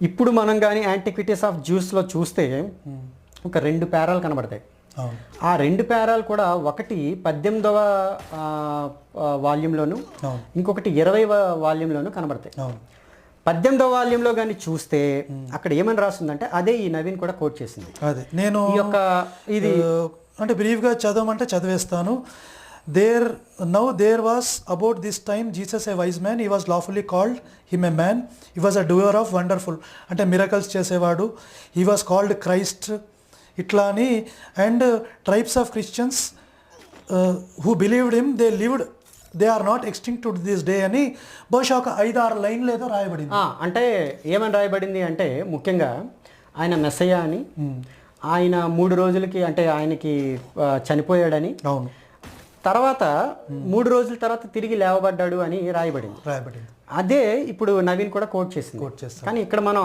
ఇప్పుడు మనం కానీ యాంటిక్విటీస్ ఆఫ్ జ్యూస్లో చూస్తే ఒక 2 పేరాలు కనబడతాయి. ఆ 2 పేరాలు కూడా ఒకటి 18వ వాల్యూమ్లోను, ఇంకొకటి 20వ వాల్యూమ్లోను కనబడతాయి. 18వ వాల్యూమ్లో కానీ చూస్తే అక్కడ ఏమని రాస్తుందంటే అదే ఈ నవీన్ కూడా కోట్ చేసింది. అదే నేను ఈ యొక్క ఇది అంటే బ్రీఫ్గా చదవమంటే చదివేస్తాను. There was about this time Jesus a wise man, he was lawfully called him a man, he was a doer of wonderful, అంటే మిరకల్స్ చేసేవాడు, he was called Christ ఇట్లా అని. And tribes of Christians who believed him, they are not extinct to this day అని బహుశా ఒక 5-6 లైన్లు ఏదో రాయబడింది. అంటే ఏమని రాయబడింది అంటే ముఖ్యంగా ఆయన మెస్సయ్య అని, ఆయన 3 రోజులకి అంటే ఆయనకి చనిపోయాడని, అవును, తర్వాత 3 రోజుల తర్వాత తిరిగి లేవబడ్డాడు అని రాయబడింది. రాయబడింది. అదే ఇప్పుడు నవీన్ కూడా కోట్ చేసింది. కానీ ఇక్కడ మనం